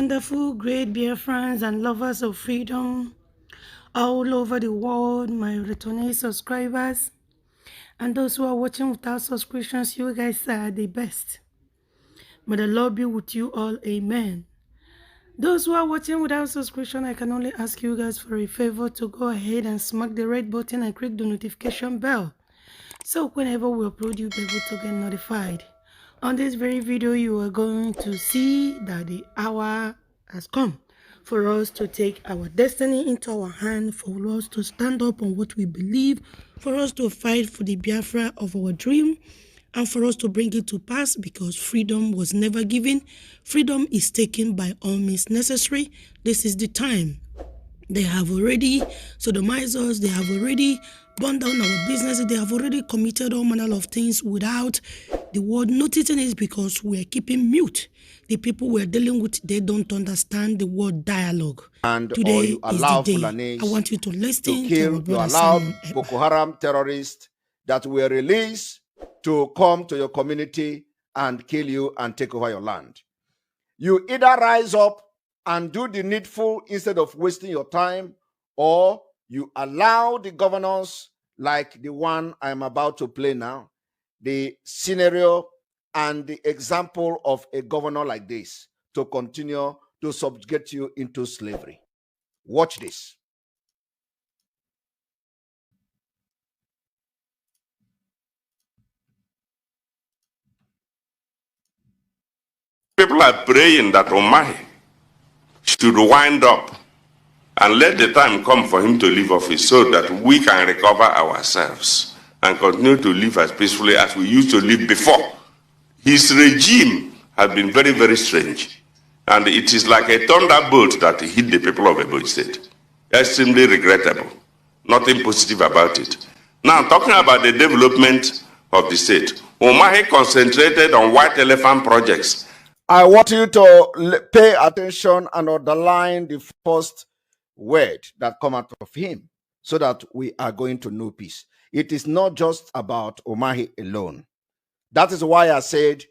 wonderful, great Biafrans and lovers of freedom all over the world, my returning subscribers, and those who are watching without subscriptions. You guys are the best. May the Lord be with you all. Amen. Those who are watching without subscription, I can only ask you guys for a favor to go ahead and smack the red button and click the notification bell. So whenever we upload, you'll be able to get notified. On this very video, you are going to see that the hour has come for us to take our destiny into our hand, for us to stand up on what we believe, for us to fight for the Biafra of our dream, and for us to bring it to pass, because freedom was never given. Freedom is taken by all means necessary. This is the time. They have already sodomized us. They have already burned down our businesses. They have already committed all manner of things without the world noticing it, because we are keeping mute. The people we are dealing with, they don't understand the word dialogue. And today or you is allow the day. Fulanis I want you to listen to kill. You allow Boko Haram terrorists that were released to come to your community and kill you and take over your land. You either rise up and do the needful instead of wasting your time, or you allow the governors like the one I'm about to play now, the scenario and the example of a governor like this, to continue to subjugate you into slavery. Watch this. People are praying that Omahi should wind up and let the time come for him to leave office so that we can recover ourselves and continue to live as peacefully as we used to live before. His regime has been very, very strange. And it is like a thunderbolt that hit the people of Ebonyi State. Extremely regrettable. Nothing positive about it. Now, talking about the development of the state, Omahi concentrated on white elephant projects. I want you to pay attention and underline the first word that come out of him, so that we are going to know peace. It is not just about Omahi alone. That is why I said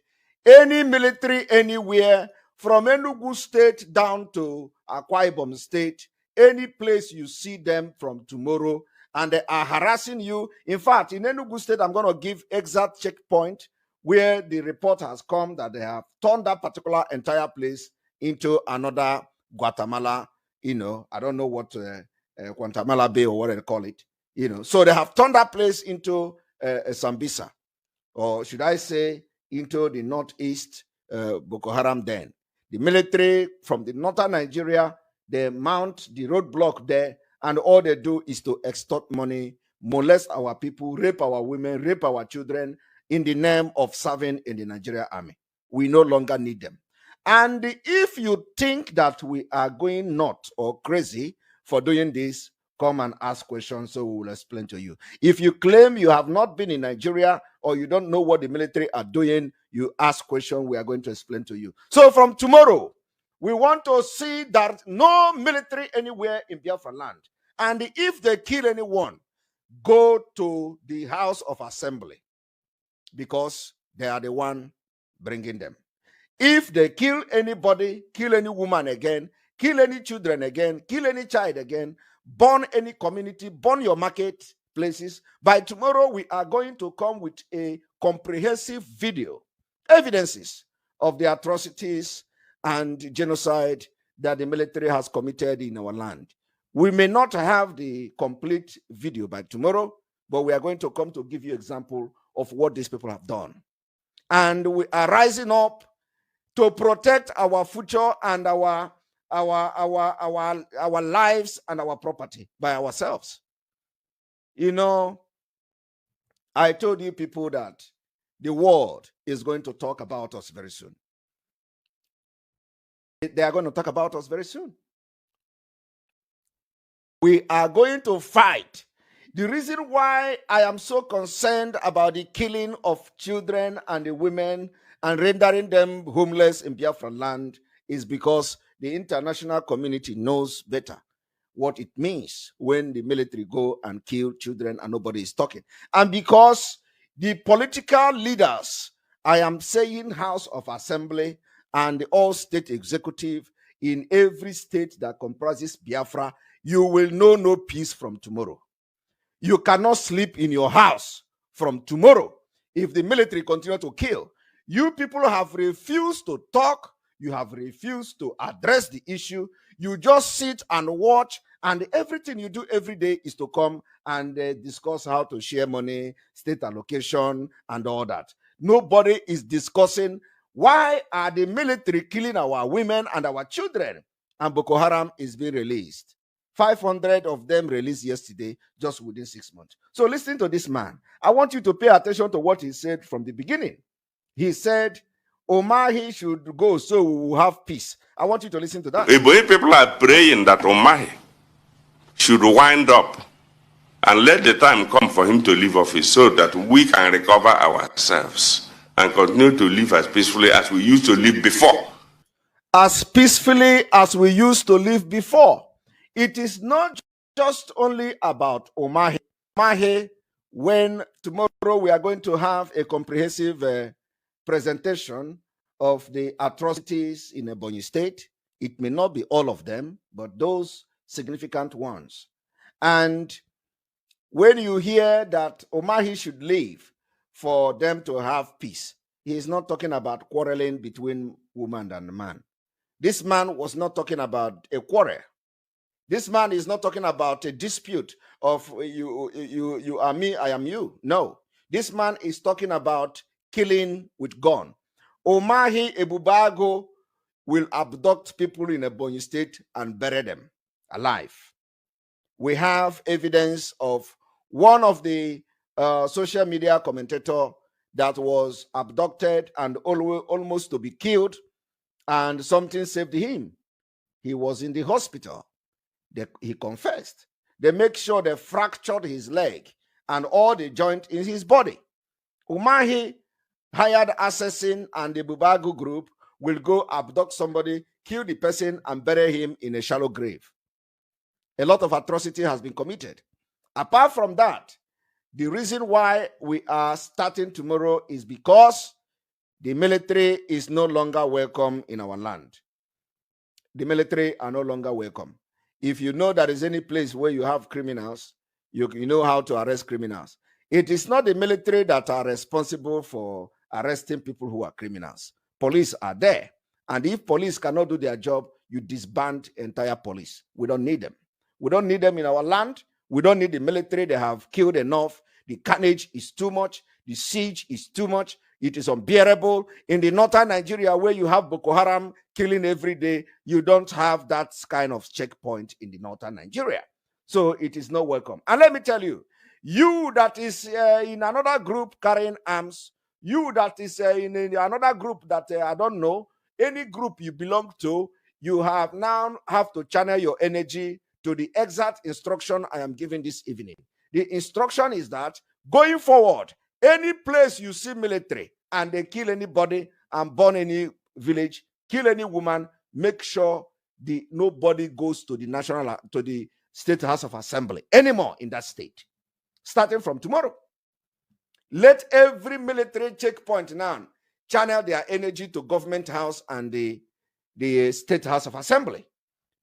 any military anywhere, from Enugu State down to Akwa Ibom State, any place you see them from tomorrow and they are harassing you. In fact, in Enugu State, I'm going to give exact checkpoint where the report has come that they have turned that particular entire place into another Guatemala, I don't know what Guatemala Bay or what they call it, So they have turned that place into Sambisa, or should I say into the northeast Boko Haram den. The military from the northern Nigeria, they mount the roadblock there, and all they do is to extort money, molest our people, rape our women, rape our children in the name of serving in the Nigeria army. We no longer need them. And if you think that we are going nuts or crazy for doing this, come and ask questions so we will explain to you. If you claim you have not been in Nigeria or you don't know what the military are doing, you ask questions, we are going to explain to you. So from tomorrow, we want to see that no military anywhere in Biafra land. And if they kill anyone, go to the House of Assembly, because they are the one bringing them. If they kill anybody, kill any woman again, kill any children again, kill any child again, burn any community, burn your market places, by tomorrow we are going to come with a comprehensive video, evidences of the atrocities and genocide that the military has committed in our land. We may not have the complete video by tomorrow, but we are going to come to give you example of what these people have done. And we are rising up to protect our future and our lives and our property by ourselves. I told you people that the world is going to talk about us very soon. They are going to talk about us very soon. We are going to fight. The reason why I am so concerned about the killing of children and the women and rendering them homeless in Biafra land is because the international community knows better what it means when the military go and kill children and nobody is talking. And because the political leaders, I am saying House of Assembly and the all state executive, in every state that comprises Biafra, you will know no peace from tomorrow. You cannot sleep in your house from tomorrow if the military continue to kill. You people have refused to talk. You have refused to address the issue. You just sit and watch, and everything you do every day is to come and discuss how to share money, state allocation, and all that. Nobody is discussing why are the military killing our women and our children, and Boko Haram is being released. 500 of them released yesterday, just within 6 months. So listen to this man. I want you to pay attention to what he said from the beginning. He said, Omahi should go so we will have peace. I want you to listen to that. Igbo people are praying that Omahi should wind up and let the time come for him to leave office so that we can recover ourselves and continue to live as peacefully as we used to live before. As peacefully as we used to live before. It is not just only about Omahi. Omahi, when tomorrow we are going to have a comprehensive presentation of the atrocities in Ebonyi State. It may not be all of them, but those significant ones. And when you hear that Omahi should leave for them to have peace, he is not talking about quarreling between woman and man. This man was not talking about a quarrel. This man is not talking about a dispute of you are me, I am you. No. This man is talking about killing with gun. Omahi Ebubago will abduct people in Ebonyi State and bury them alive. We have evidence of one of the social media commentator that was abducted and almost to be killed, and something saved him. He was in the hospital. He confessed. They make sure they fractured his leg and all the joint in his body. Umahi hired assassin and the Bubagu group will go abduct somebody, kill the person, and bury him in a shallow grave. A lot of atrocity has been committed. Apart from that, the reason why we are starting tomorrow is because the military is no longer welcome in our land. The military are no longer welcome. If you know there is any place where you have criminals, you know how to arrest criminals. It is not the military that are responsible for arresting people who are criminals. Police are there. And if police cannot do their job, you disband entire police. We don't need them. We don't need them in our land. We don't need the military. They have killed enough. The carnage is too much. The siege is too much. It is unbearable. In the northern Nigeria, where you have Boko Haram killing every day, you don't have that kind of checkpoint in the northern Nigeria. So it is not welcome. And let me tell you, you that is in another group carrying arms, you that is in another group that I don't know, any group you belong to, you have now to channel your energy to the exact instruction I am giving this evening. The instruction is that going forward, any place you see military and they kill anybody and burn any village, kill any woman, make sure nobody goes to the State House of Assembly anymore in that state. Starting from tomorrow. Let every military checkpoint now channel their energy to government house and the State House of Assembly,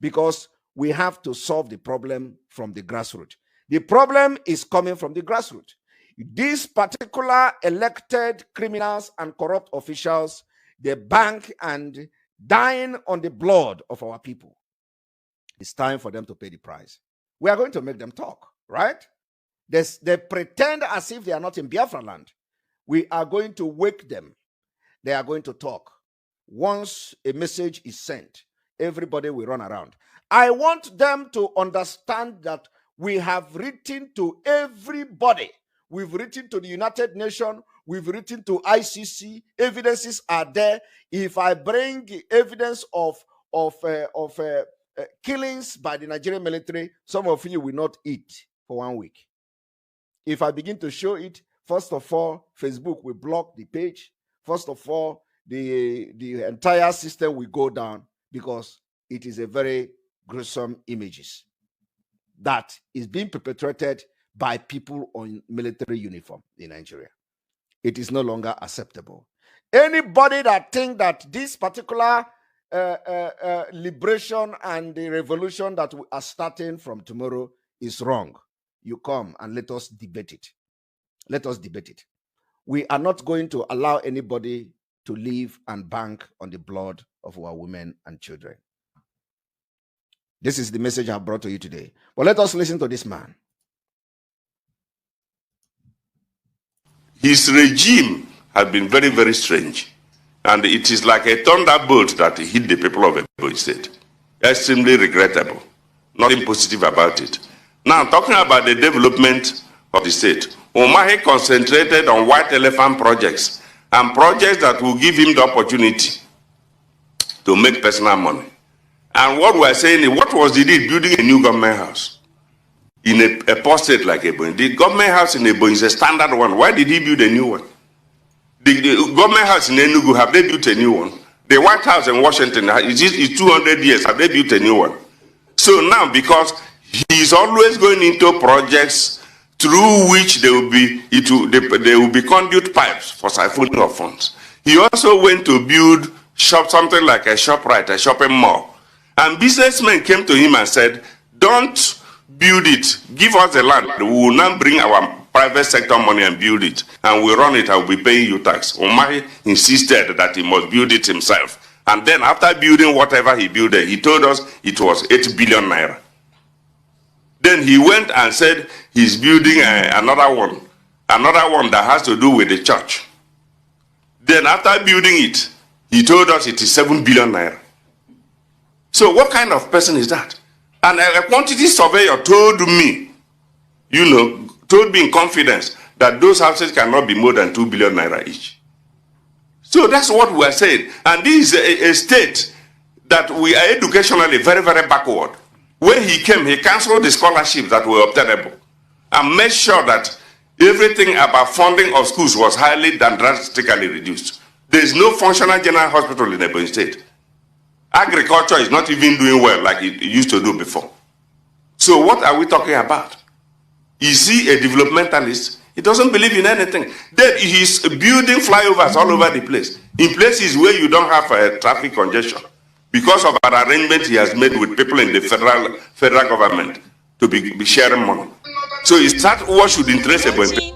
because we have to solve the problem from the grassroots. The problem is coming from the grassroots. These particular elected criminals and corrupt officials, they bank and dine on the blood of our people. It's time for them to pay the price. We are going to make them talk, right? They pretend as if they are not in Biafra land. We are going to wake them. They are going to talk. Once a message is sent, everybody will run around. I want them to understand that we have written to everybody. We've written to the United Nations. We've written to ICC. Evidences are there. If I bring evidence of killings by the Nigerian military, some of you will not eat for 1 week. If I begin to show it, first of all, Facebook will block the page. First of all, the entire system will go down because it is a very gruesome images that is being perpetrated by people on military uniform in Nigeria. It is no longer acceptable. Anybody that think that this particular liberation and the revolution that we are starting from tomorrow is wrong. You come and let us debate it. Let us debate it. We are not going to allow anybody to live and bank on the blood of our women and children. This is the message I have brought to you today. But let us listen to this man. His regime has been very, very strange. And it is like a thunderbolt that hit the people of Ebonyi State. Extremely regrettable. Nothing positive about it. Now, talking about the development of the state, Umahi concentrated on white elephant projects and projects that will give him the opportunity to make personal money. And what we're saying is, what was the deal building a new government house in a poor state like Ebonyi? The government house in Ebonyi is a standard one. Why did he build a new one? The government house in Enugu, have they built a new one? The White House in Washington, is 200 years, have they built a new one? So now, because he's always going into projects through which there will be conduit pipes for siphoning of funds. He also went to build something like a ShopRite, a shopping mall. And businessmen came to him and said, don't build it, give us the land. We will now bring our private sector money and build it. And we run it, I will be paying you tax. Umahi insisted that he must build it himself. And then after building whatever he built, he told us it was 8 billion naira. Then he went and said he's building another one that has to do with the church. Then after building it, he told us it is 7 billion naira. So what kind of person is that? And a quantity surveyor told me, told me in confidence that those houses cannot be more than 2 billion naira each. So that's what we are saying. And this is a state that we are educationally very, very backward. When he came, he canceled the scholarships that were obtainable and made sure that everything about funding of schools was highly and drastically reduced. There is no functional general hospital in Ebonyi State. Agriculture is not even doing well like it used to do before. So what are we talking about? Is he a developmentalist? He doesn't believe in anything. Then he's building flyovers all over the place, in places where you don't have traffic congestion, because of an arrangement he has made with people in the federal government to be sharing money. So is that what should interest Ebonyi?